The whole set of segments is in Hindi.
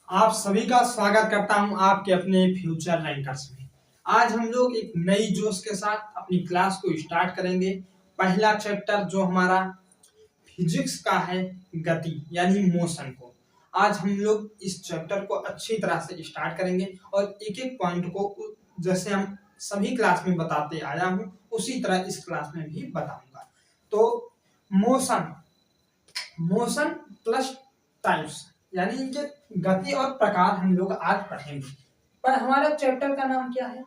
आप सभी का स्वागत करता हूं आपके अपने फ्यूचर रैंकर्स में। आज हम लोग एक नई जोश के साथ अपनी क्लास को स्टार्ट करेंगे। पहला चैप्टर जो हमारा फिजिक्स का है, गति यानी मोशन को। आज हम लोग इस चैप्टर को अच्छी तरह से स्टार्ट करेंगे और एक एक पॉइंट को जैसे हम सभी क्लास में बताते आया हूं उसी तरह इस क्लास में भी बताऊंगा। तो मोशन मोशन प्लस टाइप्स यानी कि गति और प्रकार हम लोग आज पढ़ेंगे। पर हमारा चैप्टर का नाम क्या है?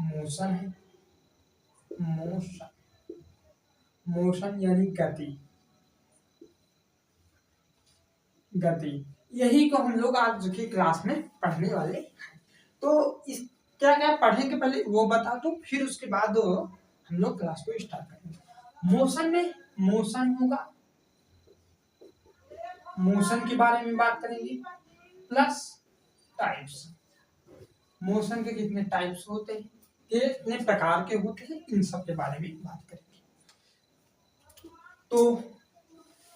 मोशन है। मोशन मोशन यानी गति। गति यही को हम लोग आज की क्लास में पढ़ने वाले हैं। तो इस क्या क्या पढ़ेंगे पहले वो बता दो, फिर उसके बाद हम लोग क्लास को स्टार्ट करेंगे। मोशन में मोशन होगा, मोशन के बारे में बात करेंगे, प्लस टाइप्स। मोशन के कितने टाइप्स होते हैं, कितने प्रकार के होते हैं, इन सब के बारे में बात करेंगे। तो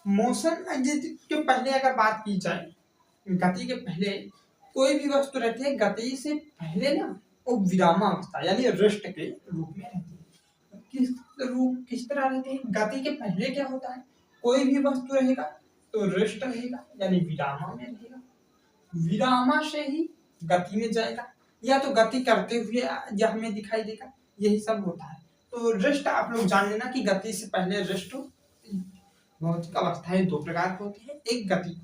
मोशन के पहले अगर बात की जाए, गति के पहले कोई भी वस्तु रहती है, गति से पहले ना वो विरामावस्था यानी रेस्ट के रूप में रहती है। किस तरह रहती है? गति के पहले क्या होता है, कोई भी वस्तु रहेगा तो रेस्ट रहेगा यानी विरामा में रहेगा, विरामा से ही गति में जाएगा या तो गति करते हुए या हमें दिखाई देगा, यही सब होता है। तो रेस्ट आप लोग जान लेना कि गति से पहले रेस्ट भौतिक अवस्थाएं दो प्रकार की होती है, एक गति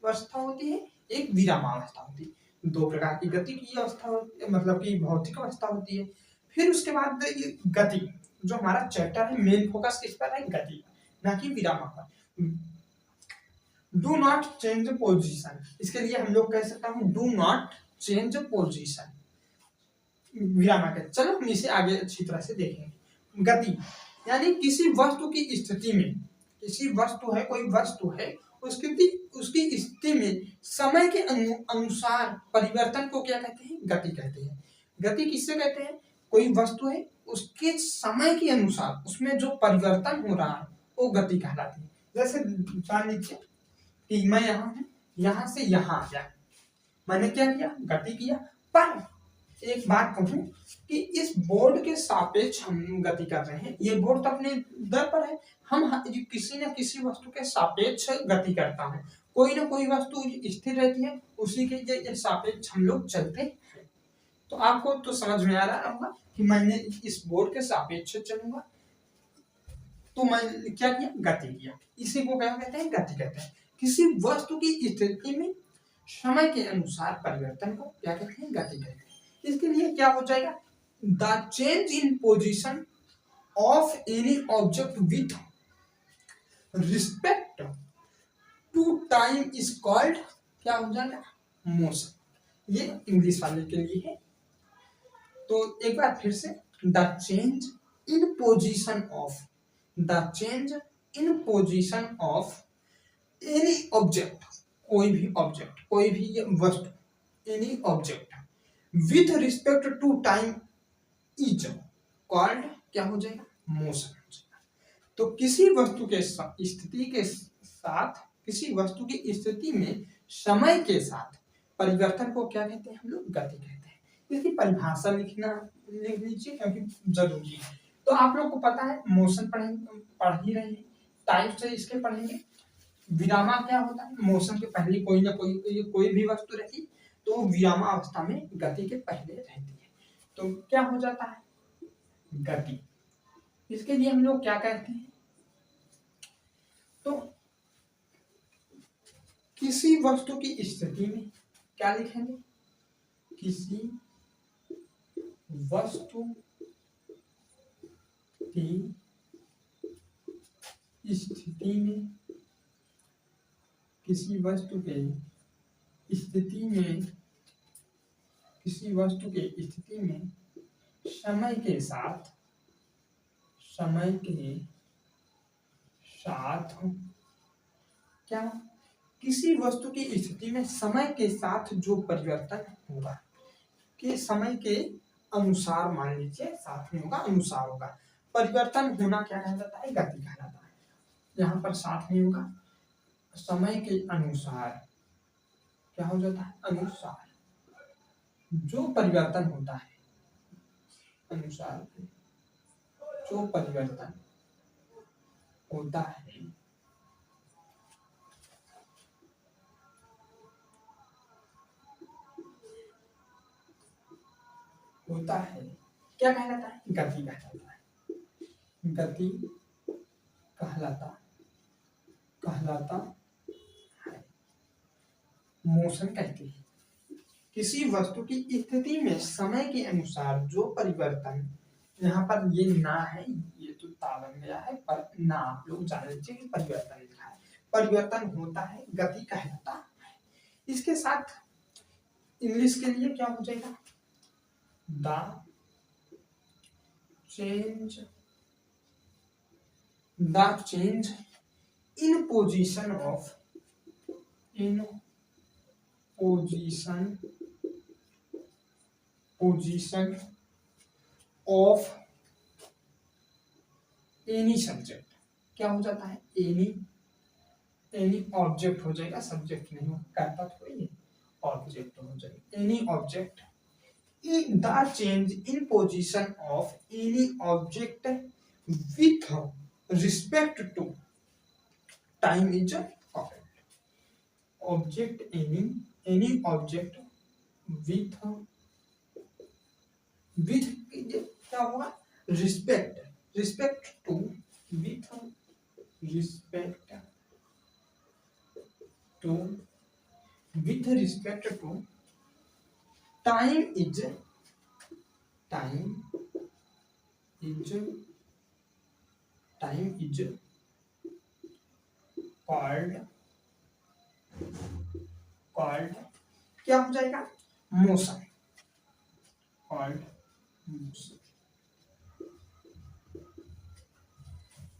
अवस्था होती है, एक विरामावस्था होती है। दो प्रकार की गति की अवस्था मतलब कि भौतिक अवस्था होती है। फिर उसके बाद गति, जो हमारा चैप्टर है मेन फोकस किस पर है? गति, ना कि विरामा पर। डू नॉट चेंज पोजीशन, इसके लिए हम लोग कह सकते हैं do not change position, Virama के। चलो हम इसे आगे अच्छी तरह से देखेंगे। गति यानी किसी वस्तु की स्थिति में, किसी वस्तु है, कोई वस्तु है, उसकी स्थिति में समय के अनुसार परिवर्तन को क्या कहते हैं? गति कहते हैं। गति किससे कहते हैं? कोई वस्तु है, उसके समय के अनुसार उसमें जो परिवर्तन हो रहा है वो गति कहलाती है। जैसे मान लीजिए कि मैं यहाँ हूँ, यहाँ से यहाँ आ गया, मैंने क्या किया? गति किया। पर एक बात कहूं कि इस बोर्ड के सापेक्ष हम गति कर रहे हैं, ये बोर्ड तो अपने दर पर है, हम किसी न किसी वस्तु के सापेक्ष गति करता है। कोई ना कोई वस्तु स्थिर रहती है, उसी के सापेक्ष हम लोग चलते हैं। तो आपको तो समझ में आ रहा होगा कि मैंने इस बोर्ड के सापेक्ष चलूंगा तो मैं क्या किया? गति किया। इसी को क्या कहते हैं? गति कहते हैं। किसी वस्तु की स्थिति में समय के अनुसार परिवर्तन को क्या कहते हैं? गति कहते हैं। इसके लिए क्या हो जाएगा? The change in position of any object with respect to time is called, क्या हो जाएगा? मोशन। ये इंग्लिश वाले के लिए है। तो एक बार फिर से, the change in position of, the change in position of any object, कोई भी ऑब्जेक्ट, कोई भी वस्तु, any object with respect to time is called, क्या हो जाएगा? मोशन हो जाएगा। तो किसी वस्तु के स्थिति के साथ, किसी वस्तु की स्थिति में समय के साथ परिवर्तन को क्या कहते हैं? हम लोग गति कहते हैं। इसकी परिभाषा लिख लीजिए क्योंकि जरूरी है। तो आप लोग को पता है मोशन पढ़ ही रहे हैं, टाइप से इसके पढ़ेंगे। विरामा क्या होता है? मोशन के पहले कोई ना कोई भी वस्तु रहती तो विरामा अवस्था में गति के पहले रहती है, तो क्या हो जाता है? गति। इसके लिए हम लोग क्या कहते हैं? तो किसी वस्तु की स्थिति में क्या लिखेंगे? किसी वस्तु की स्थिति में, किसी वस्तु के स्थिति में, किसी वस्तु के स्थिति में समय के साथ, समय के साथ क्या, किसी वस्तु की स्थिति में समय के साथ जो परिवर्तन होगा, कि समय के अनुसार, मान लीजिए साथ में होगा, अनुसार होगा, परिवर्तन होना क्या कहलाता है? गति कहलाता है। यहाँ पर साथ में होगा, समय के अनुसार क्या हो जाता है, अनुसार जो परिवर्तन होता है, अनुसार जो परिवर्तन होता है क्या कहलाता है, गति कहलाता है, गति कहलाता है, मोशन कहते हैं। किसी वस्तु की स्थिति में समय के अनुसार जो परिवर्तन, यहाँ पर ये ना है, ये तो ता बन गया है, पर ना आप लोग जान लीजिए कि परिवर्तन लिखा है, परिवर्तन होता है, गति कहलाता है। इसके साथ इंग्लिश के लिए क्या हो जाएगा, the change in position of any subject, क्या हो जाता है, एनी ऑब्जेक्ट हो जाएगा, सब्जेक्ट नहीं हो, करता तो ये ऑब्जेक्ट हो जाएगा, any object, the change in position of any object with respect to time is correct, object any object with क्या होगा, respect to, with respect to time is called क्या हो जाएगा, मोशन, कॉल्ड मोशन,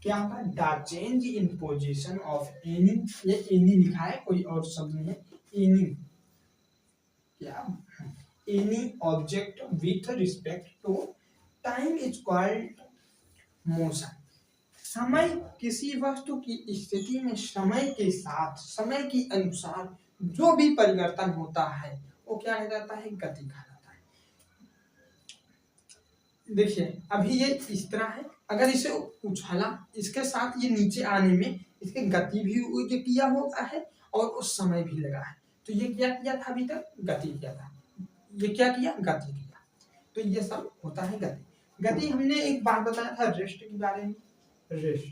क्या होगा, the change in position of any, ये एनी लिखा है, कोई और शब्द नहीं है, एनी, क्या, any object with respect to time is called motion, समय किसी वस्तु की स्थिति में समय के साथ, समय के अनुसार जो भी परिवर्तन होता है वो क्या कहा जाता है, गति कहा जाता है। देखिए अभी ये इस तरह है, अगर इसे उछाला, इसके साथ ये नीचे आने में इसके गति भी ये किया हुआ है और उस समय भी लगा है, तो ये क्या किया था, अभी तक गति किया था, ये क्या किया, गति किया, तो ये सब होता है गति। हमने एक बात बताया था रेस्ट के बारे में, रेस्ट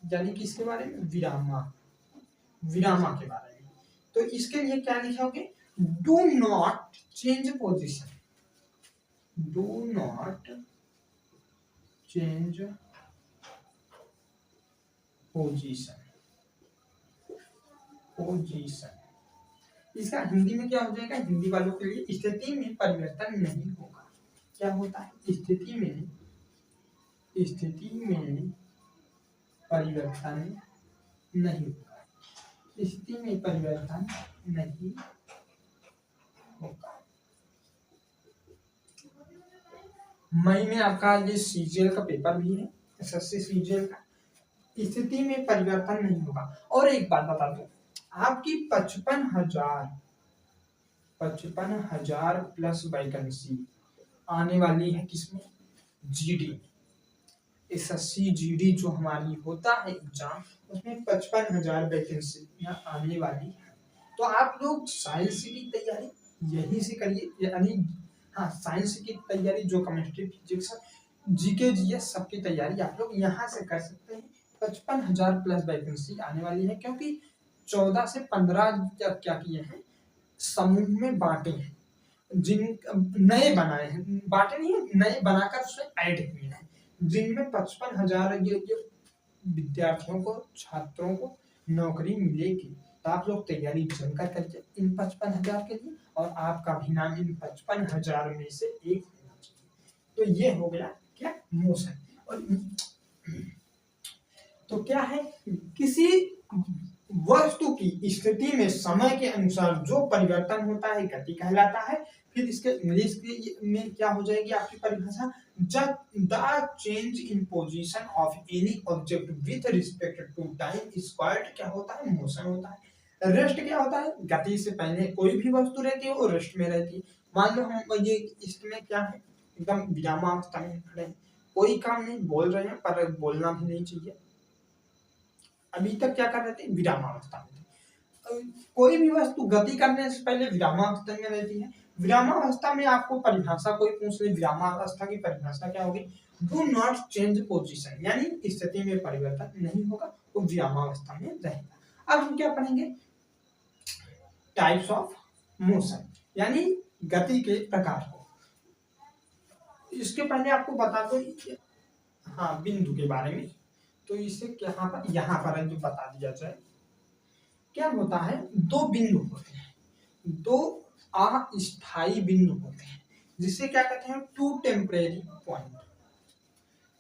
यानी कि इसके बारे में, विरामा के बारे में, तो इसके लिए क्या लिखोगे, do not change position, do not change position, इसका हिंदी में क्या हो जाएगा, हिंदी वालों के लिए स्थिति में परिवर्तन नहीं होगा, क्या होता है, स्थिति में परिवर्तन नहीं होगा, स्थिति में परिवर्तन नहीं होगा। मई में आपका ये सीजीएल का पेपर भी है, एसएससी सीजीएल का, स्थिति में परिवर्तन नहीं होगा। और एक बात बता दूं, आपकी 55,000 प्लस वैकेंसी आने वाली है, किसमें, जीडी, एसएससी जीडी जो हमारी होता है एग्जाम, उसमें 55,000 वैकेंसी आने वाली है। तो आप लोग साइंस की तैयारी यहीं से करिए, यानी हाँ, साइंस की तैयारी जो केमिस्ट्री, फिजिक्स, जीके, जीएस सबकी तैयारी आप लोग यहाँ से कर सकते हैं। 55,000 प्लस वैकेंसी आने वाली है, क्योंकि 14 से 15 क्या किए हैं, समूह में बांटे हैं, जिन नए बनाए हैं, बांटे नहीं, नए बनाकर उसमें ऐड किए हैं, जिनमें 55,000 ये विद्यार्थियों को, छात्रों को नौकरी मिलेगी। तो आप लोग तैयारी जमकर करके इन 55,000 के लिए, और आपका भी नाम इन 55,000 में से एक होना चाहिए। तो ये हो गया क्या, मोशन। और तो क्या है, किसी वस्तु की स्थिति में समय के अनुसार जो परिवर्तन होता है गति कहलाता है। फिर इसके इंग्लिश में क्या हो जाएगी आपकी परिभाषा, the change in position of any object with respect to time is called, क्या होता है, मोशन होता है। रेस्ट क्या होता है, गति से पहले कोई भी वस्तु रहती है वो रेस्ट में रहती है। मान लो हम ये इसमें क्या है, एकदम विरामावस्था में खड़े हैं, कोई काम नहीं, बोल रहे हैं पर बोलना भी नहीं चाहिए, अभी तक क्या कर रहे थे, विरामावस्था में थे। कोई भी वस्तु गति करने से पहले विरामावस्था में रहती है। विरामावस्था में आपको परिभाषा कोई पूछ ले, विरामावस्था की परिभाषा क्या होगी, डू नॉट चेंज पोजीशन, यानी स्थिति में परिवर्तन नहीं होगा, वो विरामावस्था में रहेगा। अब हम क्या पढ़ेंगे, टाइप्स ऑफ मोशन, यानी गति के प्रकार को। इसके पहले आपको बता दो, हाँ, बिंदु के बारे में, तो इसे यहाँ पर जो बता दिया जाए, क्या होता है, दो बिंदु होते हैं, दो अस्थायी बिंदु होते हैं, जिसे क्या कहते हैं, टू टेम्परेरी पॉइंट।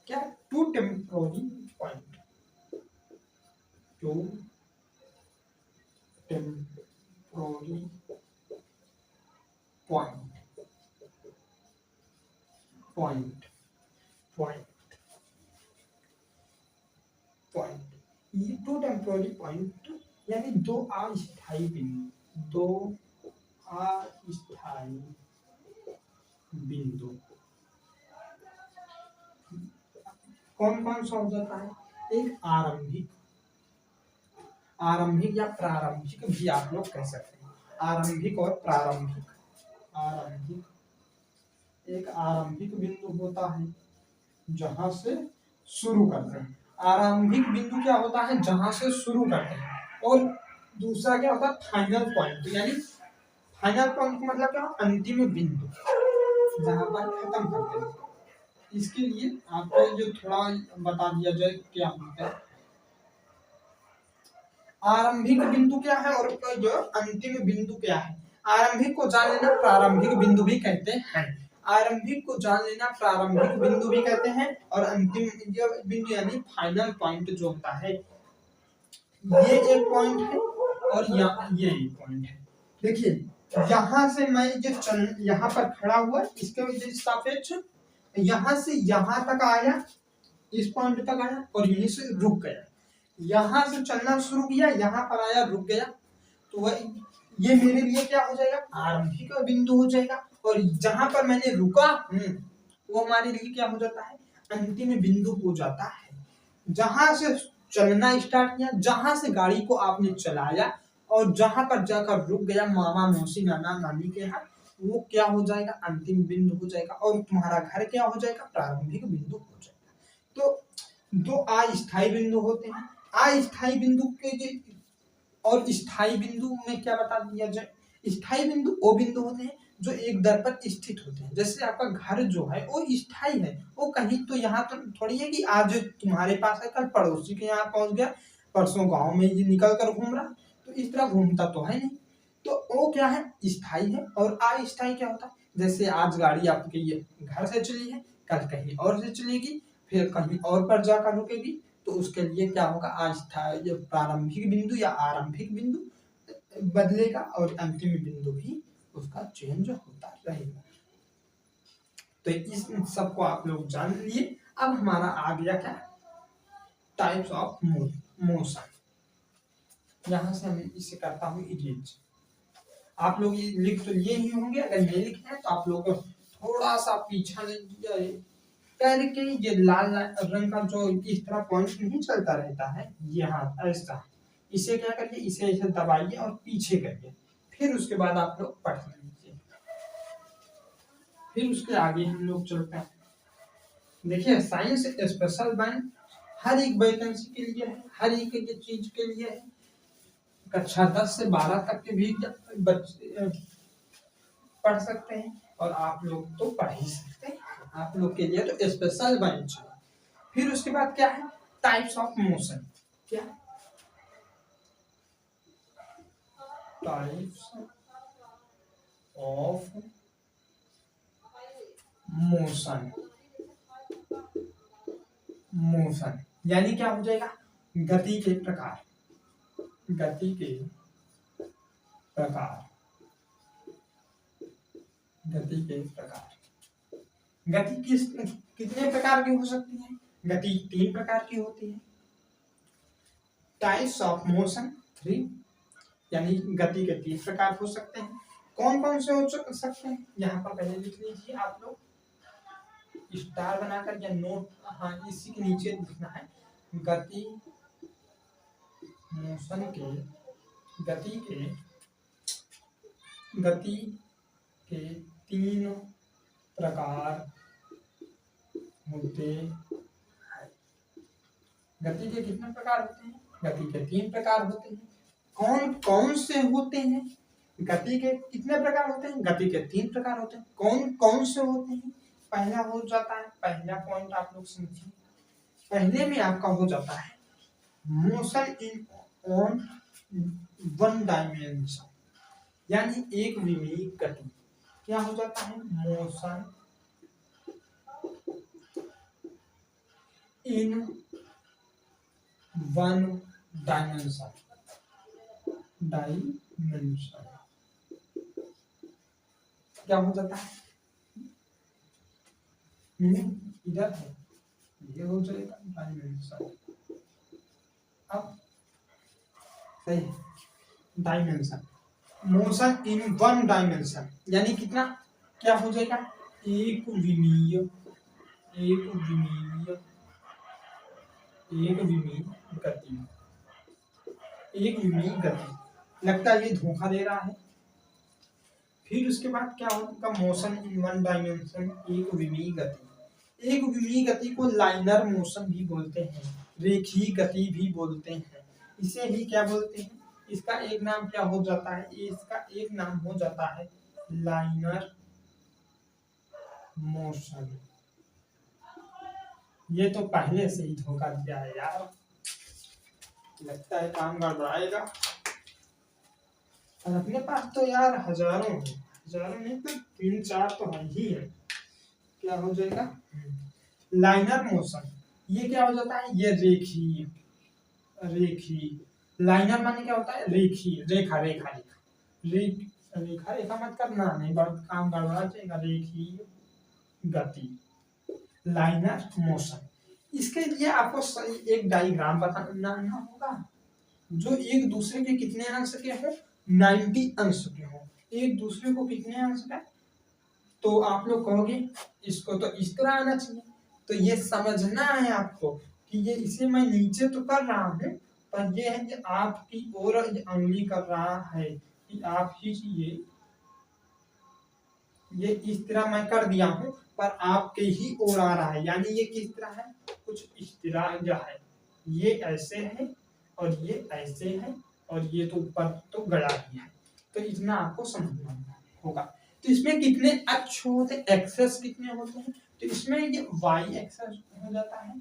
क्या, two temporary point, two temporary point, point point point, ये टू टेम्परेरी पॉइंट यानी दो अस्थायी बिंदु, दो अस्थायी बिंदु कौन कौन सा हो जाता है, एक आरंभिक, आरंभिक या प्रारंभिक भी आप लोग कह सकते हैं, आरंभिक और प्रारंभिक। आरंभिक, एक आरंभिक बिंदु होता है जहां से शुरू करते हैं, आरंभिक बिंदु क्या होता है, जहां से शुरू करते हैं, और दूसरा क्या होता है, फाइनल पॉइंट, यानी फाइनल पॉइंट मतलब क्या, अंतिम बिंदु जहां पर खत्म करते हैं। इसके लिए आपको जो थोड़ा बता दिया जाए क्या होता है, आरंभिक बिंदु क्या है और जो अंतिम बिंदु क्या है। आरंभिक को जान लेना प्रारंभिक बिंदु भी कहते हैं, आरंभिक को जान लेना प्रारंभिक बिंदु भी कहते हैं, और अंतिम बिंदु यानी फाइनल पॉइंट जो होता है, ये एक पॉइंट है और ये एक पॉइंट है। देखिए यहाँ से मैं जो यहाँ पर खड़ा हुआ, इसके सापेक्ष यहाँ से यहाँ तक आया, इस पॉइंट तक आया और यहीं से रुक गया, यहाँ से चलना शुरू किया, यहाँ पर आया, रुक गया, तो वह ये मेरे लिए क्या हो जाएगा, आरंभिक बिंदु हो जाएगा, और जहां पर मैंने रुका वो हमारे लिए क्या हो जाता है, अंतिम बिंदु हो जाता है। जहां से चलना स्टार्ट किया, जहां से गाड़ी को आपने चलाया और जहां पर जाकर रुक गया मामा मौसी नाना नानी के यहाँ, वो क्या हो जाएगा, अंतिम बिंदु हो जाएगा, और तुम्हारा घर क्या हो जाएगा, प्रारंभिक बिंदु हो जाएगा। तो दो अस्थायी बिंदु होते हैं, अस्थायी बिंदु के और स्थायी बिंदु में क्या बता दिया जाए, स्थायी बिंदु वो बिंदु होते हैं जो एक दर पर स्थित होते हैं। जैसे आपका घर जो है वो स्थायी है, वो कहीं तो यहाँ तो थोड़ी है कि आज तुम्हारे पास है कल पड़ोसी के यहाँ पहुंच गया, परसों गांव में ये निकल कर घूम रहा, तो इस तरह घूमता तो है नहीं, तो वो क्या है, स्थायी है। और अस्थायी क्या होता है, जैसे आज गाड़ी आपके ये घर से चली है, कल कहीं और से चलेगी, फिर कहीं और पर जाकर रुकेगी, तो उसके लिए क्या होगा, अस्थायी प्रारंभिक बिंदु या आरंभिक बिंदु बदलेगा और अंतिम बिंदु भी उसका चेंज होता रहेगा। तो इस सबको आप लोग जान लिए। अब हमारा आ गया क्या, टाइप्स ऑफ मोशन। यहां से मैं इसे करता हूं इरेज। आप लोग ये लिख तो लिए ही होंगे, अगर नहीं लिखे हैं तो आप लोग थोड़ा सा पीछा करके ये लाल रंग का जो इस तरह पॉइंट नहीं चलता रहता है, यहाँ ऐसा, इसे क्या करिए, इसे ऐसे दबाइए और पीछे करिए, फिर उसके बाद आप लोग पढ़ लीजिए। फिर उसके आगे हम लोग चलते हैं। देखिए साइंस स्पेशल बैंक हर एक वैकेंसी के लिए है, हर एक चीज के लिए है। कक्षा 10 से 12 तक के भी बच्चे पढ़ सकते हैं, और आप लोग तो पढ़ ही सकते हैं, आप लोग के लिए तो स्पेशल बेंच है। फिर उसके बाद क्या है, टाइप्स ऑफ मोशन। क्या, टाइप्स ऑफ मोशन। मोशन यानी क्या हो जाएगा, गति के प्रकार, गति के प्रकार, गति के प्रकार। गति कितने प्रकार की हो सकती है, गति 3 प्रकार की होती है। टाइप्स ऑफ मोशन 3, यानी गति के 3 प्रकार हो सकते हैं। कौन कौन से हो सकते हैं, यहाँ पर पहले लिख लीजिए आप लोग, स्टार बनाकर या नोट, हाँ इसी के नीचे लिखना है। गति मोशन के गति के 3 प्रकार होते हैं। गति के कितने प्रकार होते हैं? गति के 3 प्रकार होते हैं। कौन कौन से होते हैं? गति के कितने प्रकार होते हैं? गति के 3 प्रकार होते हैं। कौन कौन से होते हैं? पहला हो जाता है, पहला पॉइंट आप लोग समझिए, पहले में आपका हो जाता है motion in on one dimension, यानी एक विमीय गति। क्या हो जाता है? मोशन इन वन डायमेंशन क्या हो जाता है? इधर है, ये हो जाएगा डायमेंशन। अब सही, dimension, motion in one dimension यानी कितना, क्या हो जाएगा? एक विमीय गति। लगता है ये धोखा दे रहा है। फिर उसके बाद क्या होगा? मोशन इन वन डायमेंशन, एक विमीय गति। एक विमीय गति को लाइनर मोशन भी बोलते हैं, रेखीय गति भी बोलते हैं। इसे ही क्या बोलते हैं? इसका एक नाम क्या हो जाता है? इसका एक नाम हो जाता है लाइनर मोशन। ये तो पहले से ही धोखा दिया है यार, लगता है काम गड़बड़ाएगा। और अपने पास तो यार हजारों नहीं तो 3-4 तो है ही है। क्या हो जाएगा? Liner motion. ये क्या हो जाता है? ये रेखीय। लाइनर माने क्या होता है? रेखीय, रेखा मत करना, नहीं काम गड़बड़ा जाएगा। रेखीय गति, लाइनर मोशन। इसके लिए आपको एक डायग्राम बताना होगा, जो एक दूसरे के कितने अंश के हो? 90 अंश के हो। एक दूसरे को कितने अंश का? तो आप लोग कहोगे इसको तो इस तरह आना चाहिए। तो ये समझना है आपको कि ये इसे मैं नीचे तो कर रहा हूँ, पर ये है कि आपकी ओर अंगुली कर रहा है कि आप खींचिए। ये इस तरह मैं कर दिया हूँ, पर आपके ही ओर आ रहा है, यानी ये किस तरह है? कुछ इस तरह है। ये ऐसे है और ये ऐसे है और ये तो ऊपर तो गया ही है। तो इतना आपको समझना होगा। तो इसमें कितने अक्ष होते हैं? एक्सेस कितने होते हैं? तो इसमें ये वाई एक्सेस हो जाता है,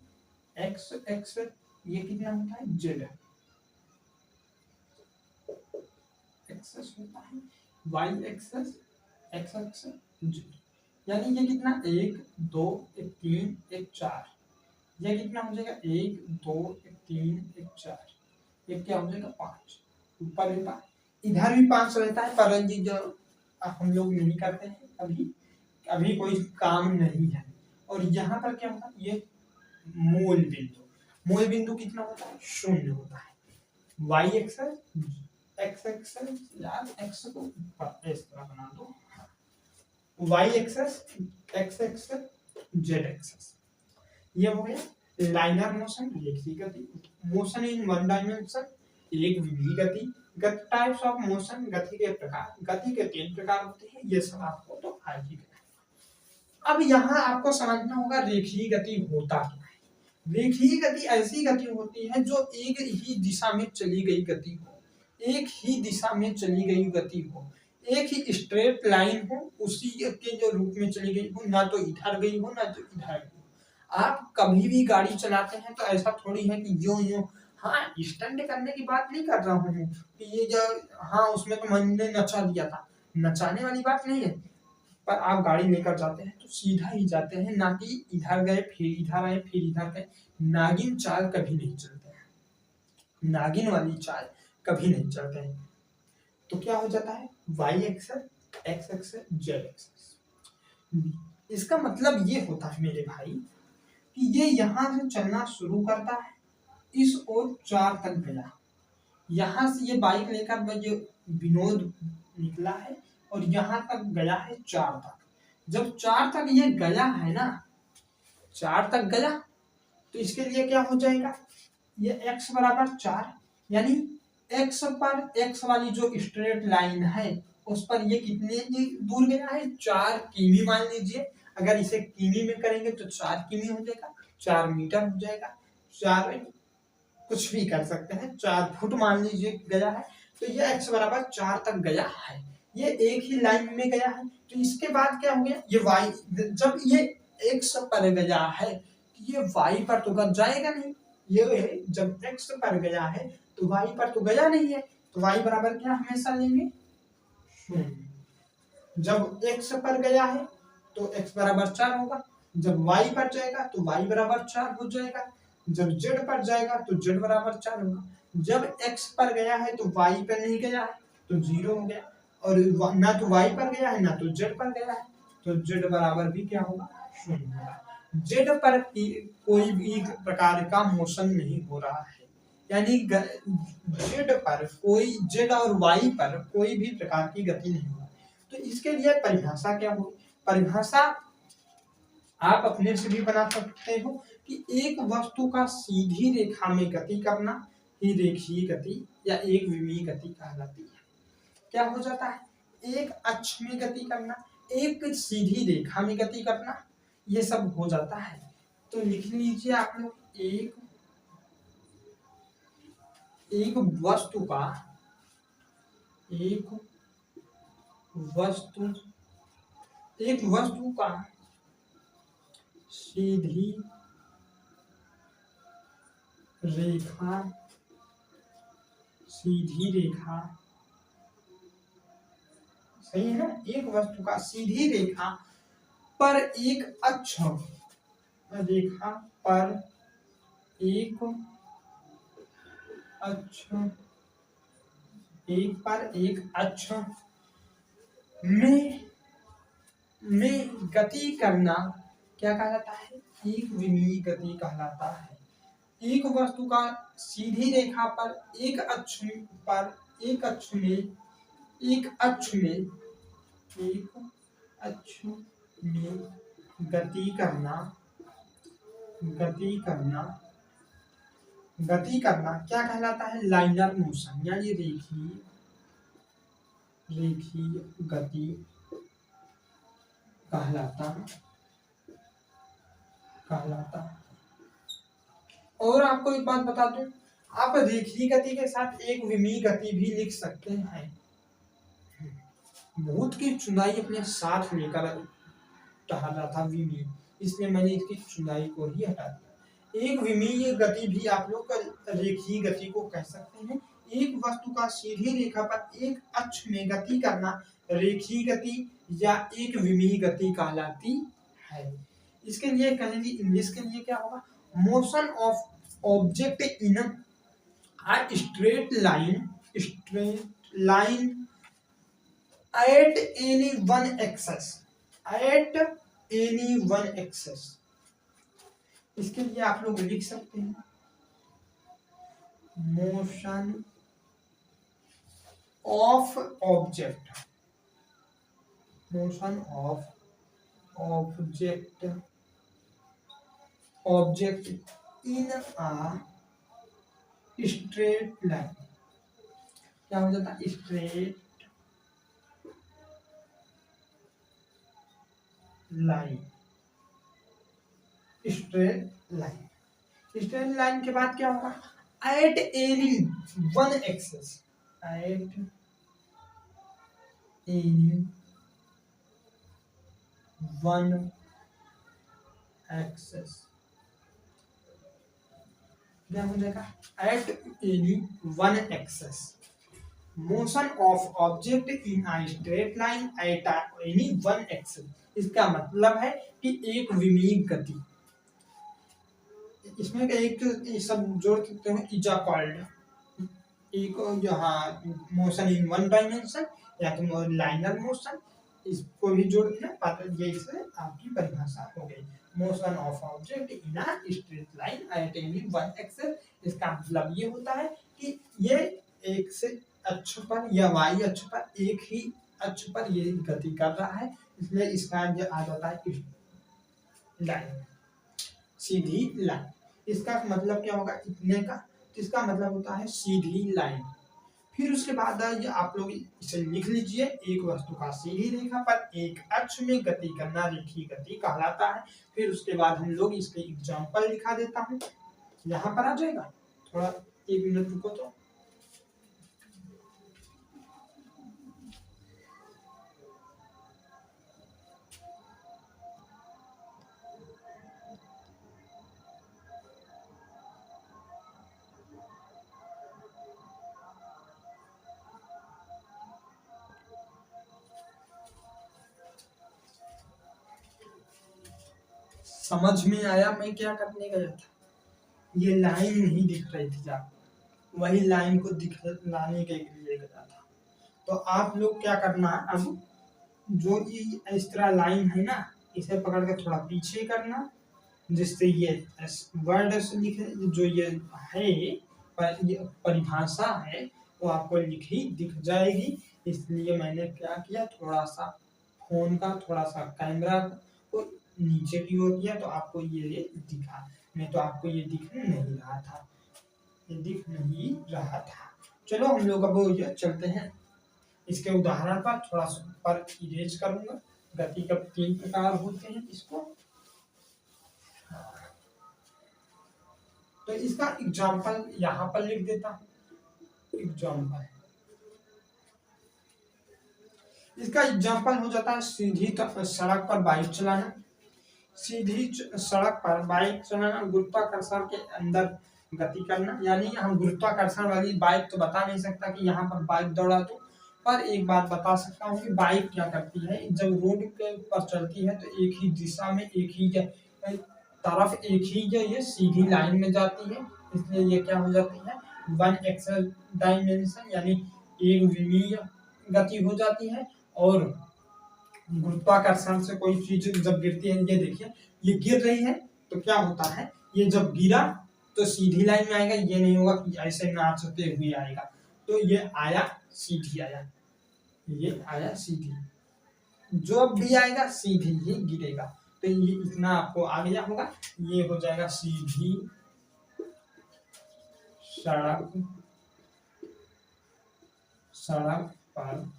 एक्स एक्सेस ये कितना होता है? जेड एक्सेस होता है, Y axis X axis Z. यानी ये कितना? 1 2 1 3 1 4। ये कितना हो जाएगा? 1 2 1 3 1 4। ये क्या हो जाएगा? 5। ऊपर भी 5, इधर भी 5 रहता है, परंतु जो हम लोग नहीं करते हैं अभी कोई काम नहीं है। और यहाँ पर क्या होता है? ये मूल बिंदु कितना होता है? 0 होता है। वाई एक्सेस एक्स एक्सेस, यार एक्स को इस तरह बना दो, Y axis X axis Z axis. ये हो गया लाइनर मोशन, रेखीय गति। मोशन इन वन डायमेंशन, एक विमीय गति। टाइप्स ऑफ मोशन, गति के प्रकार। गति के 3 प्रकार होते हैं, ये सब आपको तो आ ही गया। अब यहाँ आपको समझना होगा रेखीय गति होता क्या है। रेखीय गति ऐसी गति होती है जो एक ही दिशा में चली गई गति हो, एक ही दिशा में चली गई गति हो, एक ही स्ट्रेट लाइन हो, उसी के जो रूप में चली गई हो, ना तो इधर गई हो ना तो इधर गई हो। आप कभी भी गाड़ी चलाते हैं तो ऐसा थोड़ी है कि यूं हाँ स्टंट करने की बात नहीं कर रहा हूँ कि ये जो हाँ उसमें तो मैंने नचा दिया था, नचाने वाली बात नहीं है। पर आप गाड़ी लेकर जाते हैं तो सीधा ही जाते हैं, ना कि इधर गए फिर इधर आए फिर इधर गए। नागिन चाल कभी नहीं चलते हैं, नागिन वाली चाल कभी नहीं चलते हैं। तो क्या हो जाता है? Y axis X axis Z axis. इसका मतलब ये होता है मेरे भाई कि ये यहां से चलना शुरू करता है, इस ओर 4 तक गया, यहाँ से ये बाइक लेकर ये विनोद निकला है और यहाँ तक गया है 4 तक। जब 4 तक ये गया है ना, 4 तक गया, तो इसके लिए क्या हो जाएगा, ये x बराबर 4, यानी x पर x वाली जो स्ट्रेट लाइन है उस पर ये कितने दूर गया है, 4 किमी मान लीजिए। अगर इसे किमी में करेंगे तो 4 किमी हो जाएगा, 4 मीटर हो जाएगा, 4 कुछ भी कर सकते हैं, 4 फुट मान लीजिए गया है। तो ये x बराबर 4 तक गया है, ये एक ही लाइन में गया है। तो इसके बाद क्या हो गया, ये y, जब ये x पर गया है तो ये y पर तो जाएगा नहीं, ये जब x पर गया है तो y पर तो गया नहीं है, तो y बराबर क्या हमेशा लेंगे, जब x पर गया है तो x बराबर 4 होगा, जब y पर जाएगा तो y बराबर 4 हो जाएगा, जब z पर जाएगा तो z बराबर 4 होगा। जब x पर गया है तो y पर नहीं गया है तो 0 हो गया, और ना तो y पर गया है ना तो z पर गया है, तो z बराबर भी क्या होगा, 0 होगा। z पर कोई भी प्रकार का मोशन नहीं हो रहा है, यानी z पर कोई, z और y पर कोई भी प्रकार की गति नहीं हो रही। तो इसके लिए परिभाषा क्या होगी, परिभाषा आप अपने से भी बना सकते हो कि एक वस्तु का सीधी रेखा में गति करना ही रेखीय गति या एक विमीय गति कहलाती है। क्या हो जाता है, एक अक्ष में गति करना, एक सीधी रेखा में गति करना, ये सब हो जाता है। तो लिख लीजिए आप लोग, एक वस्तु का सीधी रेखा सही है ना, एक वस्तु का सीधी रेखा पर एक अक्ष, रेखा पर एक अक्ष में गति करना क्या कहलाता है, एक विमीय गति कहलाता है। एक वस्तु का सीधी रेखा पर एक अक्ष में गति करना क्या कहलाता है, लाइनर मोशन, यानी रेखीय गति कहलाता। और आपको एक बात बता दूं, आप रेखीय गति के साथ एक विमीय गति भी लिख सकते हैं। भूत की चुनाई अपने साथ लेकर टहल रहा था विमीय, इसलिए मैंने इसकी चुनाई को ही हटा दिया। एक विमीय गति भी आप लोग रेखीय गति को कह सकते हैं। एक वस्तु का सीधी रेखा पर एक अक्ष में गति करना रेखीय गति या एक विमीय गति कहलाती है। इसके लिए कहेंगे, इंग्लिश के लिए क्या होगा, motion of object in a straight line at any one axis। इसके लिए आप लोग लिख सकते हैं, motion of object in a straight line. क्या हो जाता है, स्ट्रेट लाइन के बाद क्या होगा, एट एनी वन एक्सेस, क्या हो जाएगा, at any one axis motion of object in a straight line at any one axis. इसका मतलब है कि एक विमीय गति, इसमें एक सब जोड़ सकते हैं, इज कॉल्ड, एक जहाँ मोशन इन वन डायमेंशन या तो लाइनर मोशन, इसको भी जोड़ दिया, ये इससे आपकी परिभाषा हो गई, motion of object in a straight line at any one axis. इसका मतलब ये होता है कि ये एक से अक्ष पर या वाई अक्ष पर एक ही अक्ष पर ये गति कर रहा है, इसलिए इसका जो आ जाता है लाइन, सीधी लाइन। इसका मतलब क्या होगा इतने का, तो इसका मतलब होता है सीधी लाइन। फिर उसके बाद ये आप लोग इसे लिख लीजिए, एक वस्तु का सीधी रेखा पर एक अक्ष में गति करना रेखीय गति कहलाता है। फिर उसके बाद हम लोग इसके एग्जाम्पल लिखा देता हूँ, यहाँ पर आ जाएगा, थोड़ा 1 मिनट रुको तो। समझ में आया मैं क्या करने गया था? ये लाइन नहीं दिख रही थी आपको, वही लाइन को दिखलाने के लिए गया था। तो आप लोग क्या करना है, अब जो ये इस तरह लाइन है ना, इसे पकड़ के थोड़ा पीछे करना, जिससे ये वर्ड से लिखे, जो ये है ये परिभाषा है वो आपको लिखी दिख जाएगी। इसलिए मैंने क्या किया, थोड़ा सा फोन का थोड़ा सा कैमरा को नीचे की ओर किया, तो आपको ये दिखा, नहीं तो आपको ये दिख नहीं रहा था, ये दिख नहीं रहा था। चलो हम लोग अब ये चलते हैं इसके उदाहरण पर, थोड़ा सा पर इरेज करूंगा। गति का 3 प्रकार होते हैं इसको, तो इसका एग्जाम्पल यहाँ पर लिख देता हूँ। एग्जाम्पल, इसका एग्जाम्पल हो जाता है सीधी सड़क पर बाइक चलाना। सीधी सड़क पर बाइक चलाना, गुरुत्वाकर्षण के अंदर गति करना। यानी हम गुरुत्वाकर्षण वाली बाइक तो बता नहीं सकता कि यहाँ पर बाइक दौड़ा दो, पर एक बात बता सकता हूँ कि बाइक क्या करती है, जब रोड के पर चलती है तो एक ही दिशा में, एक ही तरफ, एक ही ये सीधी लाइन में जाती है, इसलिए ये क्या हो जाती है, 1 एक्सल डायमेंशन, यानी एक विमीय गति हो जाती है। और गुरुत्वाकर्षण से कोई चीज जब गिरती है, ये देखिए ये गिर रही है, तो क्या होता है, ये जब गिरा तो सीधी लाइन में आएगा, ये नहीं होगा कि ऐसे नाचते हुए आएगा। तो ये आया सीधी आया, ये आया सीधी, जो भी आएगा सीधी ही गिरेगा। तो ये इतना आपको आ गया होगा, ये हो जाएगा सीधी सड़क पर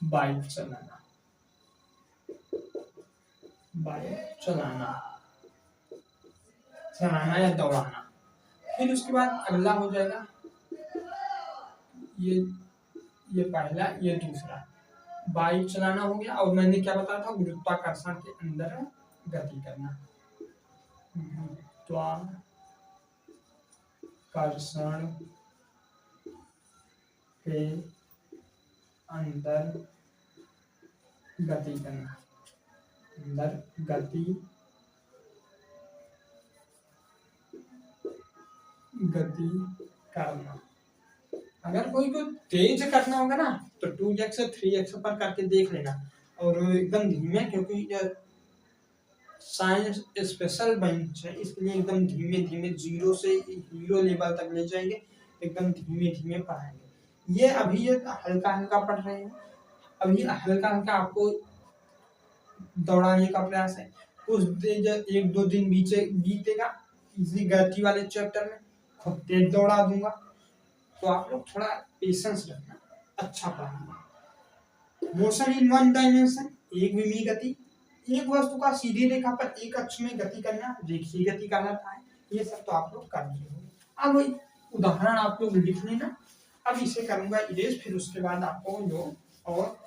बाइक चलाना, बाइक चलाना या दौड़ाना। फिर उसके बाद अगला हो जाएगा ये पहला, ये दूसरा, बाइक चलाना हो गया। और मैंने क्या बताया था, गुरुत्वाकर्षण के अंदर गति करना, गुरुत्वाकर्षण के अंदर गति करना, अंदर गति करना। अगर कोई को तेज करना होगा ना, तो 2x 3x पर करके देख लेना, और एकदम धीमे, क्योंकि साइंस स्पेशल बेंच है, इसलिए एकदम धीमे धीमे 0 से हीरो लेवल तक ले जाएंगे, एकदम धीमे धीमे पढ़ाएंगे। ये अभी ये हल्का हल्का पढ़ रहे हैं, अभी हल्का हल्का आपको दौड़ाने का प्रयास है। कुछ 1-2 दिन बीतेगा इसी गति वाले चैप्टर में, खुद तेज दौड़ा दूंगा। तो आप लोग थोड़ा पेशेंस रखना, अच्छा पढ़ना। मोशन इन 1 डायमेंशन, एक विमीय गति, एक वस्तु का सीधी रेखा पर एक अक्ष में गति करना रेखीय गति कहलाता है। ये सब तो आप लोग कर लिए होंगे। अब वही उदाहरण आप लोग लिख लेना। अब इसे करूंगा इरेज, फिर उसके बाद आपको जो और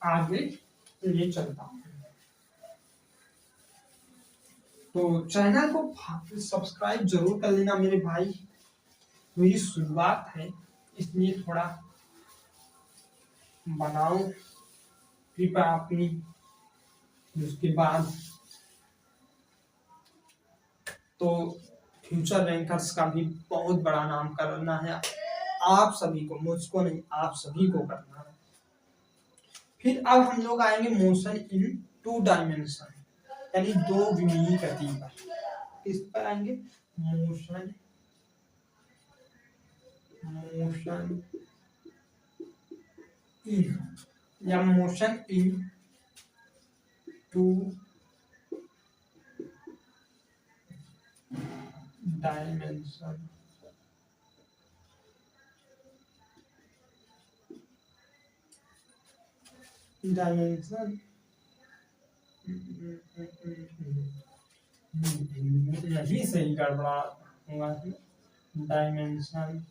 आगे ले चलता हूँ। तो चैनल को सब्सक्राइब जरूर कर लेना मेरे भाई, मेरी शुरुआत है इसलिए थोड़ा बनाओ कृपया अपनी। उसके बाद तो फ्यूचर रैंकर्स का भी बहुत बड़ा नाम करना है आप सभी को, मुझको नहीं, आप सभी को करना है। फिर अब हम लोग आएंगे मोशन इन 2 डायमेंशन, यानी 2 विमीय गति पर। इस पर आएंगे मोशन मोशन इन या motion in two dimension dimension यही सही गड़बड़ा होगा कि डायमेंशन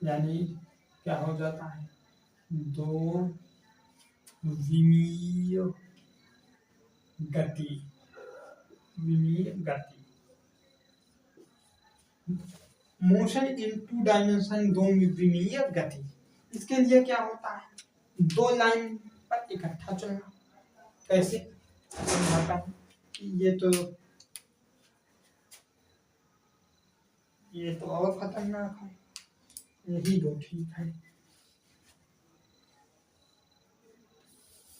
यानी क्या हो जाता है, दो विमीय गति, विमीय गति। मोशन इन टू डायमेंशन, दो विमीय गति। इसके लिए क्या होता है, दो लाइन पर इकट्ठा चलना। कैसे समझाता हूँ, ये तो और खतरनाक है, यही दो ठीक है।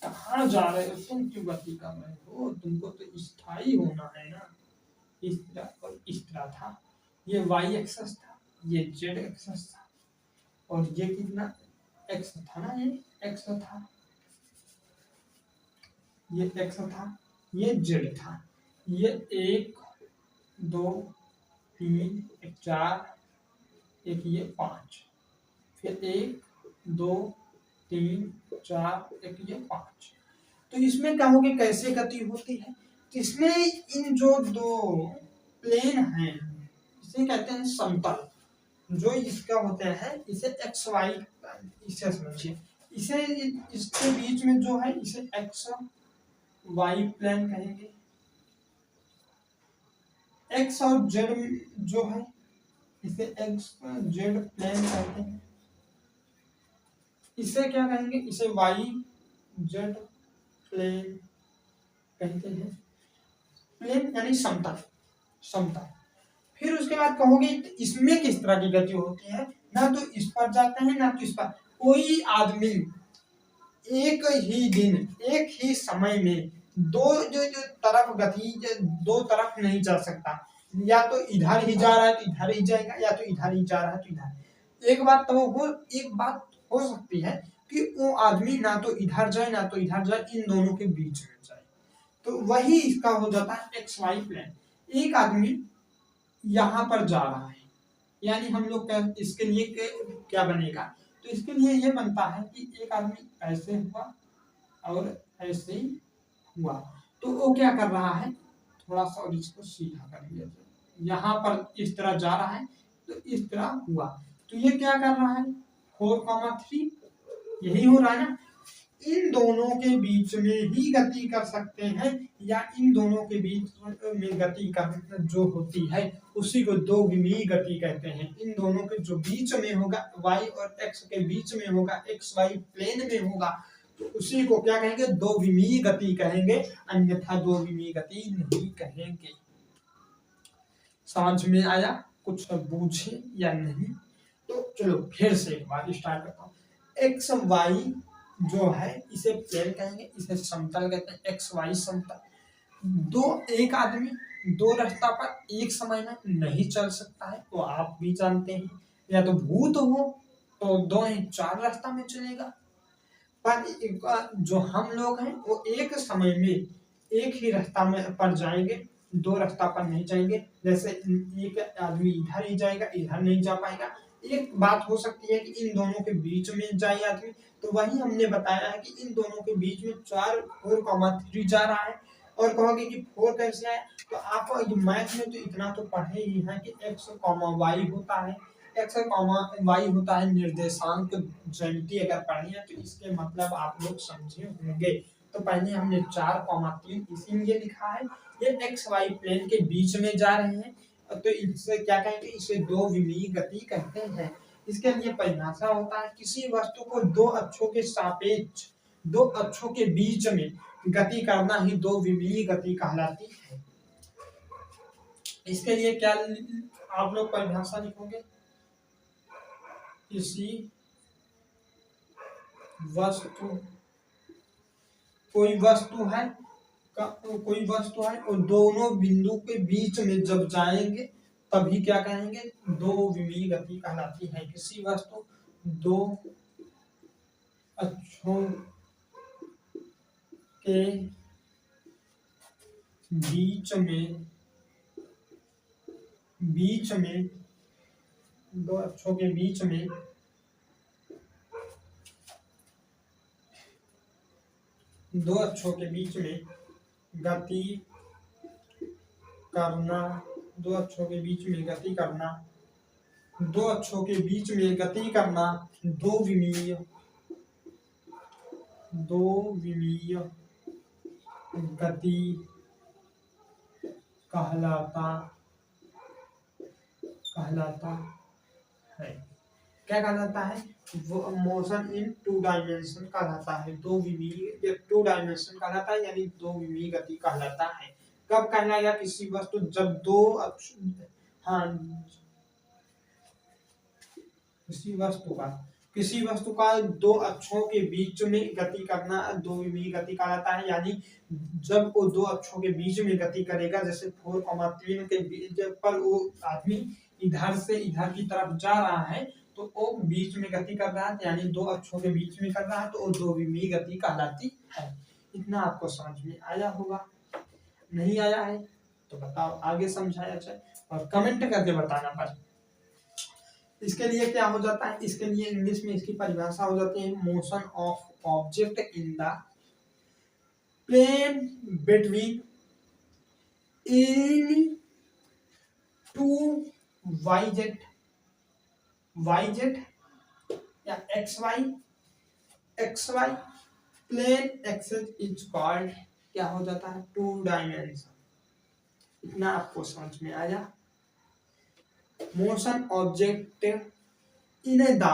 कहाँ जा रहे हो तुम, क्यों गति कर रहे हो, तुमको तो स्थायी होना है ना। इस तरह और इस तरह था, ये वाई एक्सेस था, ये जेड एक्सेस था, और ये कितना एक्स था ना, ये एक्स था, ये एक्स था, ये जेड था। ये 1 2 3 एक 4 एक ये 5, फिर 1 2 3 4 एक ये 5। तो इसमें क्या होगी, कैसे गति होती है, तो इसमें इन जो दो प्लेन हैं इसे कहते हैं समतल। जो इसका होते हैं इसे एक्स वाई, इसे समझिए, इसे इसके बीच में जो है इसे एक्स वाई प्लेन कहेंगे। एक्स और जेड जो है इसे एक्स जेड प्लेन कहते हैं। इसे क्या कहेंगे, इसे वाई जेड प्लेन कहते हैं। प्लेन यानी समतल, समतल। फिर उसके बाद कहोगे इसमें किस तरह की गति होती है, ना तो इस पर जाते हैं ना तो इस पर। कोई आदमी एक ही दिन एक ही समय में दो जो तरफ गति, दो तरफ नहीं जा सकता। या तो इधर ही जा रहा है तो इधर ही जाएगा, या तो इधर ही जा रहा है तो इधर। एक बात हो सकती है कि वो आदमी ना तो इधर जाए ना तो इधर जाए, इन दोनों के बीच में जाए, तो वही इसका हो जाता है एक्स वाई प्लेन। एक आदमी यहाँ पर जा रहा है, यानी हम लोग इसके लिए क्या बनेगा, तो इसके लिए ये बनता है कि एक आदमी ऐसे हुआ और ऐसे ही हुआ, तो वो क्या कर रहा है, थोड़ा सा और इसको सीधा कर लिया, यहाँ पर इस तरह जा रहा है तो इस तरह हुआ, तो ये क्या कर रहा है 4,3, यही हो रहा है ना। इन दोनों के बीच में ही गति कर सकते हैं, या इन दोनों के बीच में गति कर जो होती है उसी को दो विमीय गति कहते हैं। इन दोनों के जो बीच में होगा, y और x के बीच में होगा, x y प्लेन में होगा, तो उसी को क्या कहेंगे, दो विमीय गति कहेंगे, अन्यथा दो विमीय गति नहीं कहेंगे। समझ में आया, कुछ पूछे या नहीं, तो चलो फिर से एक बार स्टार्ट करता हूँ। एक्स वाई जो है इसे प्लेन कहेंगे, इसे समतल कहते हैं, एक्स वाई समतल। एक आदमी दो रास्ता पर एक समय में नहीं चल सकता है, वो आप भी जानते हैं। या तो भूत हो तो दो ही चार रास्ता में चलेगा, पर जो हम लोग हैं वो एक समय में एक ही रास्ता में पर जाएंगे, दो रास्ता पर नहीं जाएंगे। जैसे एक आदमी इधर ही जाएगा, इधर नहीं जा पाएगा। एक बात हो सकती है कि इन दोनों के बीच में जाए आदमी, तो वही हमने बताया है कि इन दोनों के बीच में 4,3 जा रहा है। और कहोगे कि 4 कैसे है, तो आप मैथ में तो इतना तो पढ़े ही है कि x, y होता है, x, y होता है निर्देशांक ज्यामिति। अगर पढ़े हैं तो इसके मतलब आप लोग समझे होंगे। तो पहले हमने 4,3 इसीलिए लिखा है, ये एक्स वाई प्लेन के बीच में जा रहे हैं, तो इससे क्या कहेंगे, इसे दो विमीय गति कहते हैं। इसके लिए परिभाषा होता है, किसी वस्तु को दो अक्षों के सापेक्ष, दो अक्षों के बीच में गति करना ही दो विमीय गति कहलाती है। इसके लिए क्या आप लोग परिभाषा लिखोगे, किसी वस्तु, कोई वस्तु है और दोनों बिंदु के बीच में जब जाएंगे तभी क्या कहेंगे, दो विमीय गति कहलाती है। किसी वस्तु दो अक्षों के बीच में दो अक्षों के बीच में गति करना, दो अक्षों के बीच में गति करना दो विमीय गति कहलाता है। क्या कहलाता है, वो मोशन इन टू डायमेंशन कहलाता है, दो विमीय, टू डायमेंशन कहलाता है, यानी दो विमीय गति कहलाता है। कब कहलाएगा किसी वस्तु, जब किसी वस्तु का दो अक्षों के बीच में गति करना दो विमीय गति कहलाता है। यानी जब वो दो अक्षों के बीच में गति करेगा, जैसे 4,3 के बीच पर वो आदमी इधर से इधर की तरफ जा रहा है, तो वो बीच में गति कर रहा है, यानी दो अक्षों के बीच में कर रहा है, तो वो दो विमीय गति कहलाती है। इतना आपको समझ में आया होगा। नहीं आया है तो बताओ, आगे समझाया जाए और कमेंट करके बताना। पर इसके लिए क्या हो जाता है, इसके लिए इंग्लिश में इसकी परिभाषा हो जाती है, motion of object in the plane between any two yz या xy plane axis is called, क्या हो जाता है, टू डायमेंशन। इतना आपको समझ में आया। Motion object in the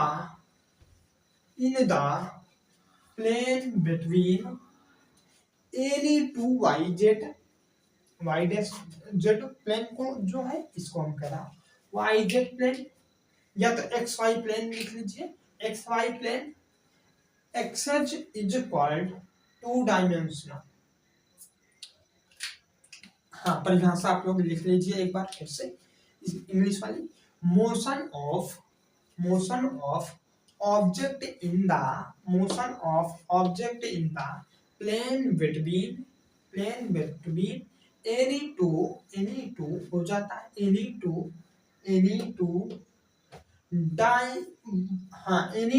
plane between any two z plane को जो है, इसको हम कह रहा yz प्लेन, या तो xy प्लेन लिख लीजिए, xy plane axis is called two dimensional. हाँ, परिभाषा आप लोग लिख लीजिए एक बार फिर से, इंग्लिश वाली। Motion of object in the plane between any two हो जाता है, any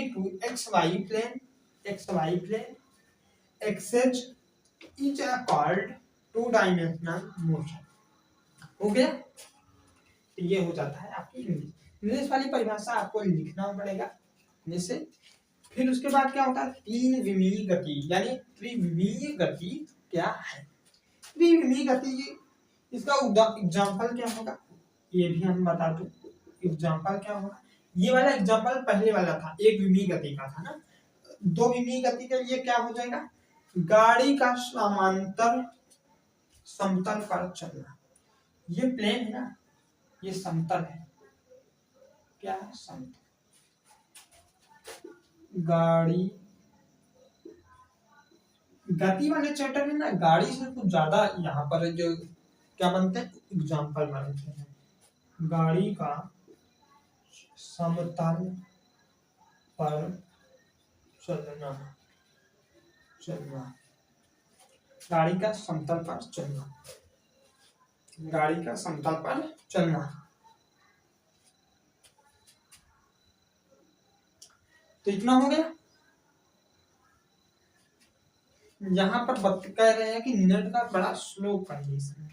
two xy plane axis is called two dimensional motion. हो गया, तो ये हो जाता है आपकी इंग्लिश वाली परिभाषा, आपको लिखना पड़ेगा जैसे। फिर उसके बाद क्या होता है, तीन विमीय गति, यानी त्रिविमीय गति क्या है। त्रिविमीय गति, इसका एग्जाम्पल क्या होगा, ये भी हम बता दो। एग्जाम्पल क्या होगा, ये वाला एग्जाम्पल पहले वाला था, एक विमीय गति का था ना। दो विमीय गति के लिए क्या हो जाएगा, गाड़ी का समांतर समतल पर चलना। ये प्लेन है ना, ये समतल है, क्या है, समतल। गाड़ी गति वाले चैप्टर में ना गाड़ी से कुछ ज्यादा यहाँ पर जो क्या बनते हैं, एग्जाम्पल बनते हैं। गाड़ी का समतल पर चलना, गाड़ी का समतल पर चलना, तो इतना हो गया। यहाँ पर कह रहे हैं कि नेट का बड़ा स्लो कंडीशन है।